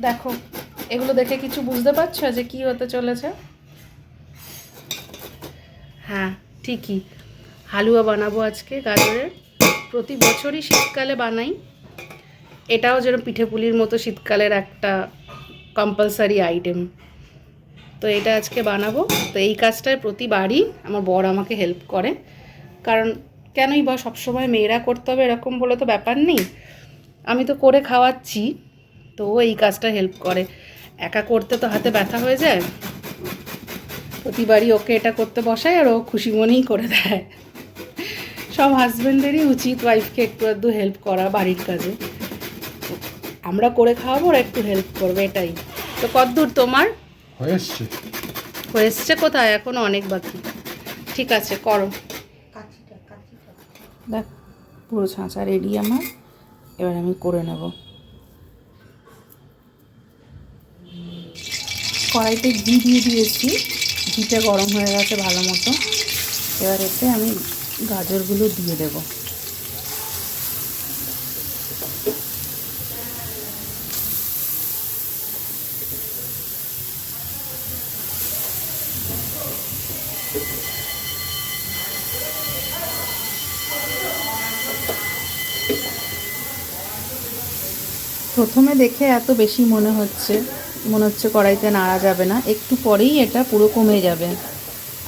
দেখো, এগুলো দেখে কিছু বুঝতে পারছো যে কি হতে চলেছে? হ্যাঁ, ঠিকই, হালুয়া বানাবো আজকে গাজরের। প্রতি বছরই শীতকালে বানাই, এটাও যেন পিঠেপুলির মতো শীতকালের একটা কম্পালসারি আইটেম। তো এটা আজকে বানাবো। তো এই কাজটায় প্রতিবারই আমার বর আমাকে হেল্প করে, কারণ কেনই বা সবসময় মেয়েরা করতে হবে এরকম বলে তো ব্যাপার নেই। আমি তো করে খাওয়াচ্ছি, তো ও এই কাজটা হেল্প করে। একা করতে তো হাতে ব্যথা হয়ে যায়, প্রতিবারই ওকে এটা করতে বসায় আর ও খুশি মনেই করে দেয়। সব হাজব্যান্ডেরই উচিত ওয়াইফকে একটু আধটু হেল্প করা বাড়ির কাজে। আমরা করে খাওয়াবো, ওরা একটু হেল্প করবে, এটাই। তো কতদূর তোমার হয়ে এসছে? কোথায়? এখনো অনেক বাকি। ঠিক আছে, করো। দেখ, পুরো ছাঁচা রেডি আমার। এবার আমি করে নেব। কড়াইতে ঘি দিয়ে দিয়েছি, ঘিটা গরম হয়ে গেছে ভালো মতো। এবার এতে আমি গাজরগুলো দিয়ে দেবো। প্রথমে দেখে এত বেশি মনে হচ্ছে কড়াইতে নাড়া যাবে না, একটু পরেই এটা পুরো কমে যাবে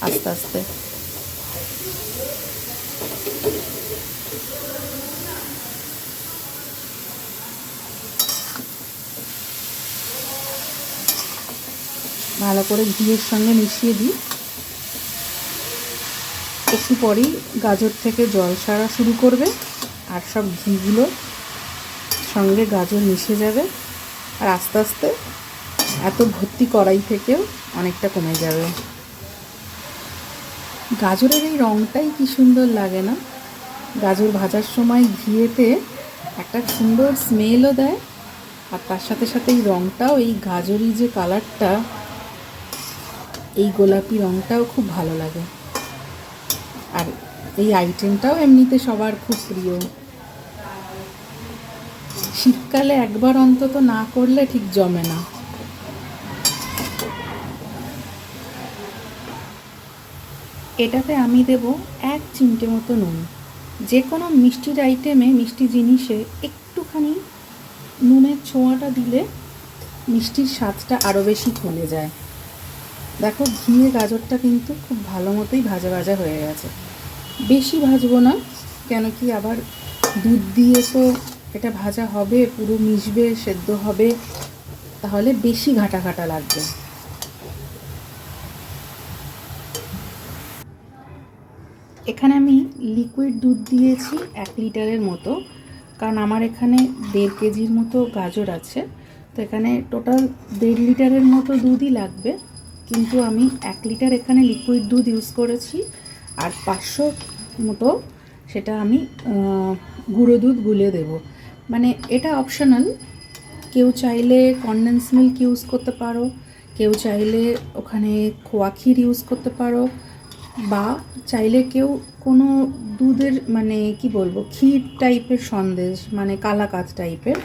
আস্তে আস্তে। ভালো করে ঘিয়ের সঙ্গে মিশিয়ে দিই। একটু পরেই গাজর থেকে জল ছাড়া শুরু করবে, আর সব ঘিগুলো সঙ্গে গাজর মিশে যাবে, আর আস্তে আস্তে এত ভর্তি কড়াই থেকেও অনেকটা কমে যাবে। গাজরের এই রঙটাই কি সুন্দর লাগে না? গাজর ভাজার সময় ঘিয়েতে একটা সুন্দর স্মেলও দেয়, আর তার সাথে সাথে এই রঙটাও, এই গাজরি যে কালারটা, এই গোলাপি রঙটাও খুব ভালো লাগে। আর এই আইটেমটাও এমনিতে সবার খুব প্রিয়। শীতকালে একবার অন্তত না করলে ঠিক জমে না। এটাতে আমি দেব 1 চিমটে মতো নুন। যে কোনো মিষ্টির আইটেমে, মিষ্টি জিনিসে একটুখানি নুনের ছোঁয়াটা দিলে মিষ্টির স্বাদটা আরও বেশি খুলে যায়। দেখো, ঘিয়ে গাজরটা কিন্তু খুব ভালো মতোই ভাজা ভাজা হয়ে গেছে। বেশি ভাজবো না, কেন কি আবার দুধ দিয়ে তো এটা ভাজা হবে, পুরো মিশবে, সেদ্ধ হবে, তাহলে বেশি ঘাটা ঘাটা লাগবে। এখানে আমি লিকুইড দুধ দিয়েছি 1 লিটারের মতো, কারণ আমার এখানে 1.5 কেজির মতো গাজর আছে। তো এখানে টোটাল 1.5 লিটারের মতো দুধই লাগবে, কিন্তু আমি 1 লিটার এখানে লিকুইড দুধ ইউজ করেছি, আর 500 মতো সেটা আমি গুঁড়ো দুধ গুলে দেব। মানে এটা অপশনাল, কেউ চাইলে কনডেন্স মিল্ক ইউজ করতে পারো, কেউ চাইলে ওখানে খোয়া ক্ষীর ইউজ করতে পারো, বা চাইলে কেউ কোনো দুধের মানে কি বলবো, ক্ষীর টাইপের সন্দেশ, মানে কালাকাঁদ টাইপের,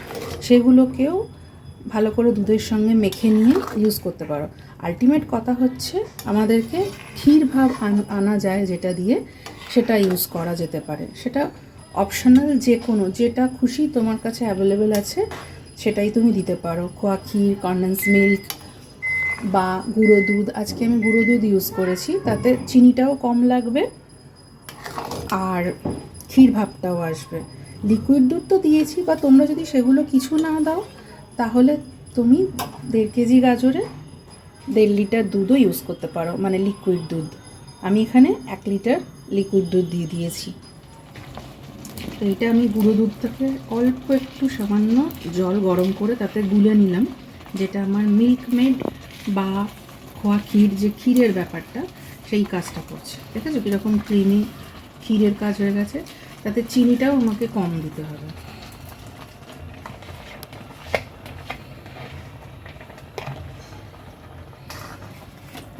সেগুলোকেও ভালো করে দুধের সঙ্গে মেখে নিয়ে ইউজ করতে পারো। আলটিমেট কথা হচ্ছে আমাদেরকে ক্ষীর ভাব আনা যায় যেটা দিয়ে, সেটা ইউজ করা যেতে পারে। সেটা অপশনাল, যে কোনো, যেটা খুশি তোমার কাছে অ্যাভেলেবেল আছে সেটাই তুমি দিতে পারো। খোয়া ক্ষীর, কনডেন্স মিল্ক বা গুঁড়ো দুধ। আজকে আমি গুঁড়ো দুধ ইউজ করেছি, তাতে চিনিটাও কম লাগবে আর ক্ষীর ভাবটাও আসবে। লিকুইড দুধ তো দিয়েছি, বা তোমরা যদি সেগুলো কিছু না দাও তাহলে তুমি 1.5 কেজি গাজরে 1.5 লিটার দুধও ইউজ করতে পারো, মানে লিকুইড দুধ। আমি এখানে 1 লিটার লিকুইড দুধ দিয়ে দিয়েছি। তো এটা আমি গুঁড়ো দুধ থেকে অল্প একটু সামান্য জল গরম করে তাতে গুলে নিলাম, যেটা আমার মিল্কমেড বা খোয়া ক্ষীর, যে ক্ষীরের ব্যাপারটা, সেই কাজটা করছে। দেখেছো কীরকম ক্রিমি ক্ষীরের কাজ হয়ে গেছে। তাতে চিনিটাও আমাকে কম দিতে হবে।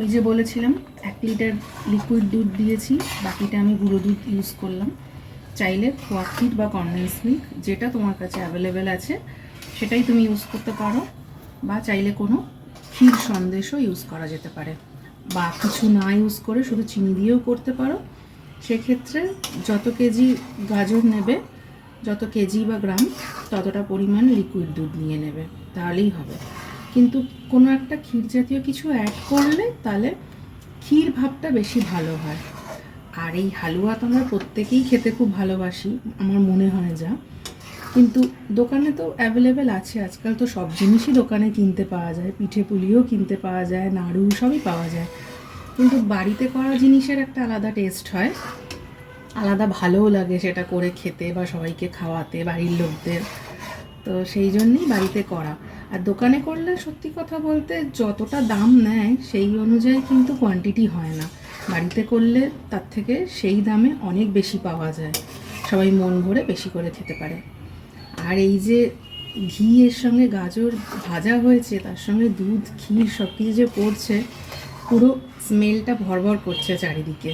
ওই যে বলেছিলাম 1 লিটার লিকুইড দুধ দিয়েছি, বাকিটা আমি গুঁড়ো দুধ ইউজ করলাম। চাইলে খোয়া ক্ষীর বা কনডেন্স মিল্ক, যেটা তোমার কাছে অ্যাভেলেবেল আছে সেটাই তুমি ইউজ করতে পারো। বা চাইলে কোনো ক্ষীর সন্দেশও ইউজ করা যেতে পারে, বা কিছু না ইউজ করে শুধু চিনি দিয়েও করতে পারো। সেক্ষেত্রে যত কেজি গাজর নেবে, যত কেজি বা গ্রাম, ততটা পরিমাণ লিকুইড দুধ নিয়ে নেবে, তাহলেই হবে। কিন্তু কোনো একটা ক্ষীর জাতীয় কিছু অ্যাড করলে তাহলে ক্ষীর ভাবটা বেশি ভালো হয়। আর এই হালুয়া তো আমরা প্রত্যেকেই খেতে খুব ভালোবাসি, আমার মনে হয় যা। কিন্তু দোকানে তো অ্যাভেলেবেল আছে, আজকাল তো সব জিনিসই দোকানে কিনতে পাওয়া যায়, পিঠে পুলিও কিনতে পাওয়া যায়, নাড়ু সবই পাওয়া যায়। কিন্তু বাড়িতে করা জিনিসের একটা আলাদা টেস্ট হয়, আলাদা ভালোও লাগে সেটা করে খেতে বা সবাইকে খাওয়াতে, বাড়ির লোকদের। তো সেই জন্যই বাড়িতে করা। আর দোকানে করলে সত্যি কথা বলতে যতটা দাম নেয় সেই অনুযায়ী কিন্তু কোয়ান্টিটি হয় না। বাড়িতে করলে তার থেকে সেই দামে অনেক বেশি পাওয়া যায়, সবাই মন ভরে বেশি করে খেতে পারে। আর এই যে ঘি এর সঙ্গে গাজর ভাজা হয়েছে, তার সঙ্গে দুধ, ক্ষীর সব কিছু যে পড়ছে, পুরো স্মেলটা ভরভর করছে চারিদিকে।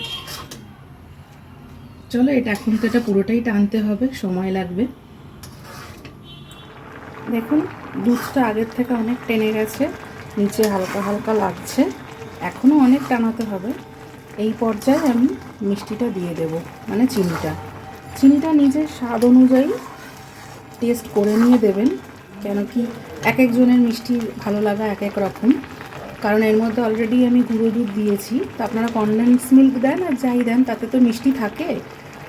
চলো এটা এখন তো এটা পুরোটাই টানতে হবে, সময় লাগবে। দেখুন দুধটা আগের থেকে অনেক টেনে গেছে, নিচে হালকা হালকা লাগছে, এখনও অনেক টানাতে হবে। এই পর্যায়ে আমি মিষ্টিটা দিয়ে দেব, মানে চিনিটা নিজের স্বাদ অনুযায়ী টেস্ট করে নিয়ে দেবেন, কেন কি এক একজনের মিষ্টি ভালো লাগা এক এক রকম। কারণ এর মধ্যে অলরেডি আমি গুঁড়ো দুধ দিয়েছি, তো আপনারা কনডেন্স মিল্ক দেন আর যাই দেন তাতে তো মিষ্টি থাকে,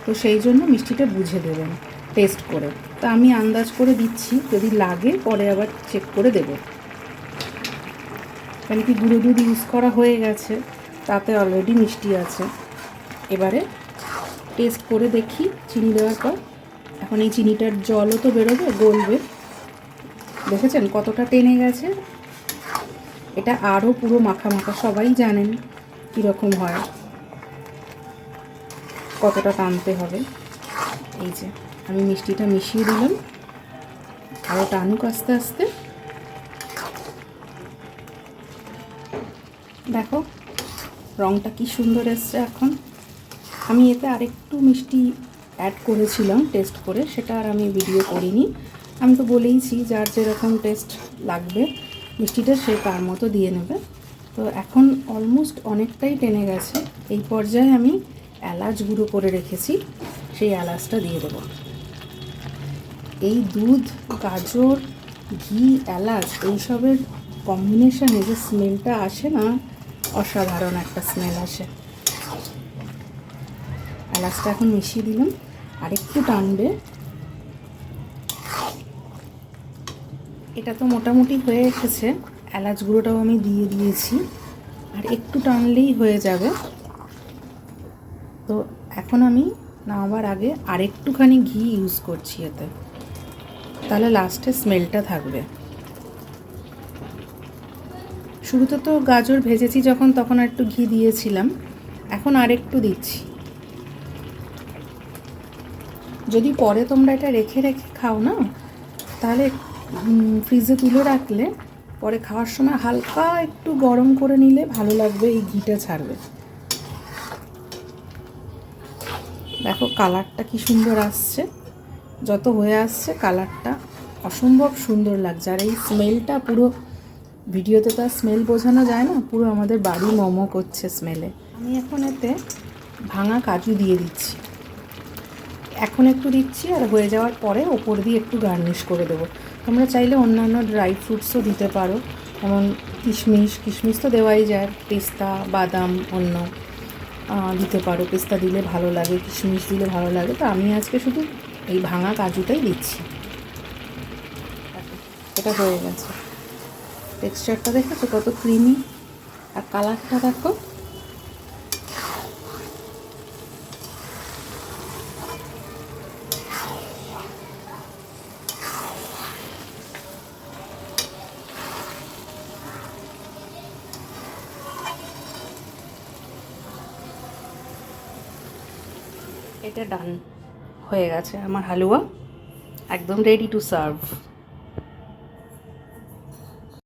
তো সেই জন্য মিষ্টিটা বুঝে দেবেন টেস্ট করে। তো আমি আন্দাজ করে দিচ্ছি, যদি লাগে পরে আবার চেক করে দেব। কেন কি গুঁড়ো দুধ ইউজ করা হয়ে গেছে, তাতে অলরেডি মিষ্টি আছে। এবারে টেস্ট করে দেখি চিনি দেওয়ার পর। এখন এই চিনিটার জলও তো বেরোবে, গলবে। দেখেছেন কতটা টেনে গেছে? এটা আরও পুরো মাখা মাখা, সবাই জানেন কীরকম হয়, কতটা টানতে হবে। এই যে আমি মিষ্টিটা মিশিয়ে দিলাম, আরও টানুক আস্তে আস্তে। দেখো রঙটা কি সুন্দর এসছে। এখন আমি এতে আরেকটু মিষ্টি অ্যাড করেছিলাম টেস্ট করে, সেটা আর আমি ভিডিও করিনি। আমি তো বলেইছি যার যেরকম টেস্ট লাগবে মিষ্টিটা সে তার মতো দিয়ে নেবে। তো এখন অলমোস্ট অনেকটাই টেনে গেছে। এই পর্যায়ে আমি এলাচ গুঁড়ো করে রেখেছি, সেই এলাচটা দিয়ে দেবো। এই দুধ, গাজর, ঘি, এলাচ এইসবের কম্বিনেশানে যে স্মেলটা আসে না, অসাধারণ একটা স্মেল আসে। এলাচটা এখন মিশিয়ে দিলাম, আর একটু টানবে। এটা তো মোটামুটি হয়ে এসেছে, এলাচ গুঁড়োটাও আমি দিয়ে দিয়েছি, আর একটু টানলেই হয়ে যাবে। তো এখন আমি নামাবার আগে আরেকটুখানি ঘি ইউজ করছি এতে, তাহলে লাস্টে স্মেলটা থাকবে। শুরুতে তো গাজর ভেজেছি যখন, তখন একটু ঘি দিয়েছিলাম, এখন আরেকটু দিচ্ছি। যদি পরে তোমরা এটা রেখে রেখে খাও না, তাহলে ফ্রিজে তুলে রাখলে পরে খাওয়ার সময় হালকা একটু গরম করে নিলে ভালো লাগবে, এই ঘিটা ছাড়বে। দেখো কালারটা কি সুন্দর আসছে, যত হয়ে আসছে কালারটা অসম্ভব সুন্দর লাগছে। আর এই স্মেলটা পুরো, ভিডিওতে তো আর স্মেল বোঝানো যায় না, পুরো আমাদের বাড়ি মোমো করছে স্মেলে। আমি এখন এতে ভাঙা কাজু দিয়ে দিচ্ছি, এখন একটু দিচ্ছি, আর হয়ে যাওয়ার পরে ওপর দিয়ে একটু গার্নিশ করে দেবো। তোমরা চাইলে অন্যান্য ড্রাই ফ্রুটসও দিতে পারো, যেমন কিশমিশ তো দেওয়াই যায়, পেস্তা, বাদাম অন্য দিতে পারো। পেস্তা দিলে ভালো লাগে, কিশমিশ দিলে ভালো লাগে। তো আমি আজকে শুধু এই ভাঙা কাজুটাই দিচ্ছি। এটা হয়ে গেছে। টেক্সচারটা দেখেছো কত ক্রিমি, আর কালারটা দেখো। এটা ডান হয়ে গেছে আমার হালুয়া, একদম রেডি টু সার্ভ।